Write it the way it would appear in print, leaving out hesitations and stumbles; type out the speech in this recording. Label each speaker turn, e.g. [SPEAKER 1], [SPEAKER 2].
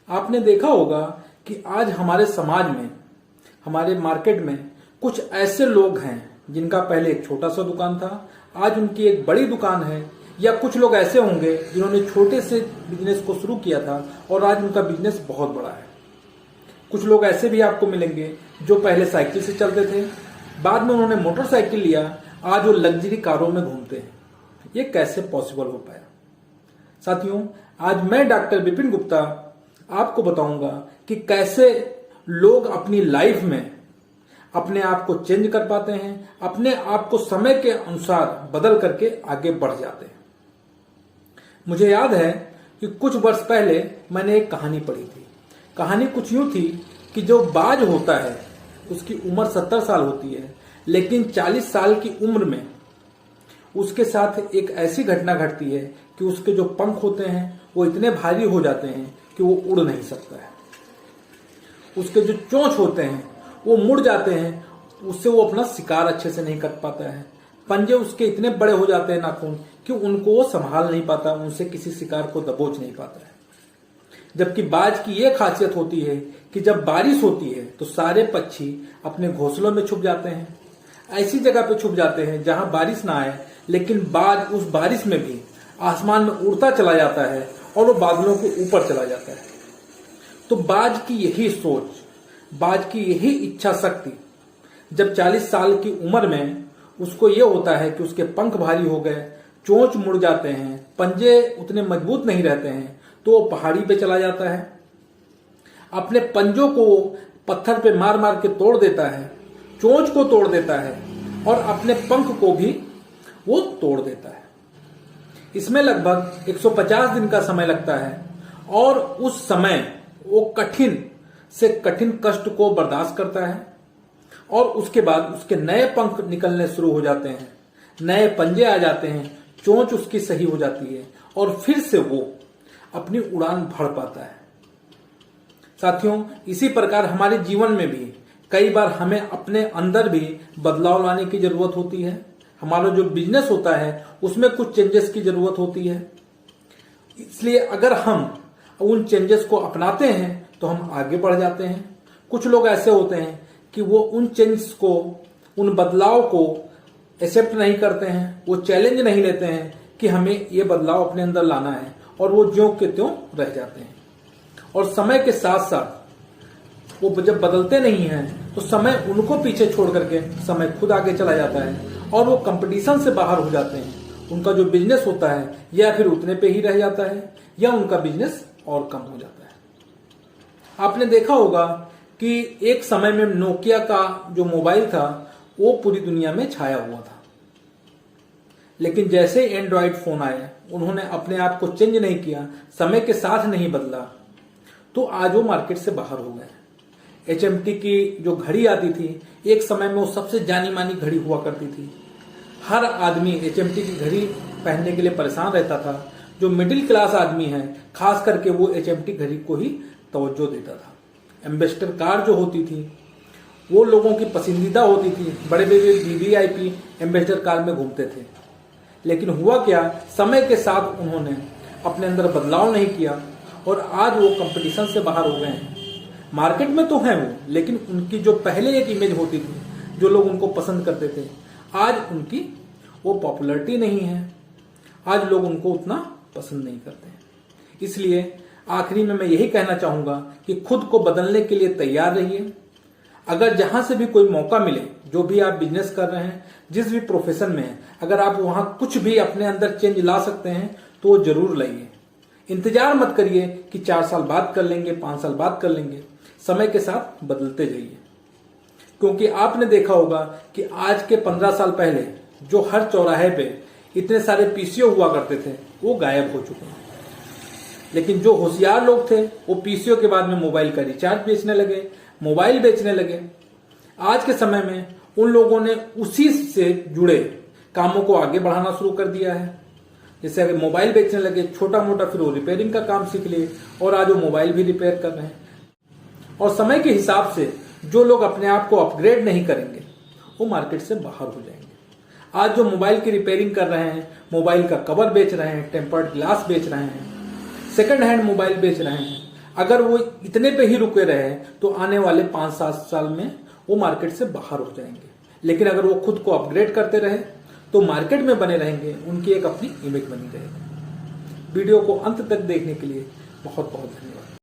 [SPEAKER 1] आपने देखा होगा कि आज हमारे समाज में, हमारे मार्केट में कुछ ऐसे लोग हैं जिनका पहले एक छोटा सा दुकान था, आज उनकी एक बड़ी दुकान है। या कुछ लोग ऐसे होंगे जिन्होंने छोटे से बिजनेस को शुरू किया था और आज उनका बिजनेस बहुत बड़ा है। कुछ लोग ऐसे भी आपको मिलेंगे जो पहले साइकिल से चलते थे, बाद में उन्होंने मोटरसाइकिल लिया, आज वो लग्जरी कारों में घूमते हैं। ये कैसे पॉसिबल हो पाया? साथियों, आज मैं डॉक्टर विपिन गुप्ता आपको बताऊंगा कि कैसे लोग अपनी लाइफ में अपने आप को चेंज कर पाते हैं, अपने आप को समय के अनुसार बदल करके आगे बढ़ जाते हैं। मुझे याद है कि कुछ वर्ष पहले मैंने एक कहानी पढ़ी थी। कहानी कुछ यूं थी कि जो बाज होता है उसकी उम्र 70 साल होती है, लेकिन 40 साल की उम्र में उसके साथ एक ऐसी घटना घटती है कि उसके जो पंख होते हैं वो इतने भारी हो जाते हैं कि वो उड़ नहीं सकता है। उसके जो चोंच होते हैं वो मुड़ जाते हैं, उससे वो अपना शिकार अच्छे से नहीं कर पाता है। पंजे उसके इतने बड़े हो जाते हैं नाखून कि उनको वो संभाल नहीं पाता, उनसे किसी शिकार को दबोच नहीं पाता है। जबकि बाज की ये खासियत होती है कि जब बारिश होती है तो सारे पक्षी अपने घोंसलों में छुप जाते हैं, ऐसी जगह पे छुप जाते हैं जहां बारिश ना आए, लेकिन बाज उस बारिश में भी आसमान में उड़ता चला जाता है और वो बादलों के ऊपर चला जाता है। तो बाज की यही सोच, बाज की यही इच्छा शक्ति, जब 40 साल की उम्र में उसको ये होता है कि उसके पंख भारी हो गए, चोंच मुड़ जाते हैं, पंजे उतने मजबूत नहीं रहते हैं, तो वो पहाड़ी पे चला जाता है। अपने पंजों को पत्थर पे मार मार के तोड़ देता है, चोंच को तोड़ देता है और अपने पंख को भी वो तोड़ देता है। इसमें लगभग 150 दिन का समय लगता है और उस समय वो कठिन से कठिन कष्ट को बर्दाश्त करता है और उसके बाद उसके नए पंख निकलने शुरू हो जाते हैं, नए पंजे आ जाते हैं, चोंच उसकी सही हो जाती है और फिर से वो अपनी उड़ान भर पाता है। साथियों, इसी प्रकार हमारे जीवन में भी कई बार हमें अपने अंदर भी बदलाव लाने की जरूरत होती है। हमारा जो बिजनेस होता है उसमें कुछ चेंजेस की जरूरत होती है। इसलिए अगर हम उन चेंजेस को अपनाते हैं तो हम आगे बढ़ जाते हैं। कुछ लोग ऐसे होते हैं कि वो उन चेंजेस को, उन बदलाव को एक्सेप्ट नहीं करते हैं, वो चैलेंज नहीं लेते हैं कि हमें ये बदलाव अपने अंदर लाना है, और वो ज्यों के त्यों रह जाते हैं। और समय के साथ साथ वो जब बदलते नहीं हैं तो समय उनको पीछे छोड़ करके समय खुद आगे चला जाता है और वो कंपटीशन से बाहर हो जाते हैं। उनका जो बिजनेस होता है या फिर उतने पे ही रह जाता है या उनका बिजनेस और कम हो जाता है। आपने देखा होगा कि एक समय में नोकिया का जो मोबाइल था वो पूरी दुनिया में छाया हुआ था, लेकिन जैसे एंड्रॉइड फोन आए उन्होंने अपने आप को चेंज नहीं किया, समय के साथ नहीं बदला, तो आज वो मार्केट से बाहर हो गए। HMT की जो घड़ी आती थी, एक समय में वो सबसे जानी मानी घड़ी हुआ करती थी। हर आदमी HMT की घड़ी पहनने के लिए परेशान रहता था। जो मिडिल क्लास आदमी है खास करके वो HMT घड़ी को ही तवज्जो देता था। एम्बेसडर कार जो होती थी वो लोगों की पसंदीदा होती थी। बड़े बड़े VVIP एम्बेसडर कार में घूमते थे। लेकिन हुआ क्या, समय के साथ उन्होंने अपने अंदर बदलाव नहीं किया और आज वो कंपटीशन से बाहर हो गए हैं। मार्केट में तो हैं वो, लेकिन उनकी जो पहले एक इमेज होती थी, जो लोग उनको पसंद करते थे, आज उनकी वो पॉपुलैरिटी नहीं है। आज लोग उनको उतना पसंद नहीं करते हैं। इसलिए आखिरी में मैं यही कहना चाहूंगा कि खुद को बदलने के लिए तैयार रहिए। अगर जहां से भी कोई मौका मिले, जो भी आप बिजनेस कर रहे हैं, जिस भी प्रोफेशन में हैं, अगर आप वहां कुछ भी अपने अंदर चेंज ला सकते हैं तो वो जरूर लाइए। इंतजार मत करिए कि 4 साल बाद कर लेंगे, 5 साल बाद कर लेंगे। समय के साथ बदलते जाइए, क्योंकि आपने देखा होगा कि आज के 15 साल पहले जो हर चौराहे पे इतने सारे पीसीओ हुआ करते थे वो गायब हो चुके हैं। लेकिन जो होशियार लोग थे वो पीसीओ के बाद में मोबाइल का रिचार्ज बेचने लगे, मोबाइल बेचने लगे। आज के समय में उन लोगों ने उसी से जुड़े कामों को आगे बढ़ाना शुरू कर दिया है। जैसे अगर मोबाइल बेचने लगे छोटा मोटा, फिर वो रिपेयरिंग का काम सीख लिए और आज वो मोबाइल भी रिपेयर कर रहे हैं। और समय के हिसाब से जो लोग अपने आप को अपग्रेड नहीं करेंगे वो मार्केट से बाहर हो जाएंगे। आज जो मोबाइल की रिपेयरिंग कर रहे हैं, मोबाइल का कवर बेच रहे हैं, टेम्पर्ड ग्लास बेच रहे हैं, सेकंड हैंड मोबाइल बेच रहे हैं, अगर वो इतने पे ही रुके रहे तो आने वाले 5-7 साल में वो मार्केट से बाहर हो जाएंगे। लेकिन अगर वो खुद को अपग्रेड करते रहे तो मार्केट में बने रहेंगे, उनकी एक अपनी इमेज बनी रहेगी। वीडियो को अंत तक देखने के लिए बहुत बहुत धन्यवाद।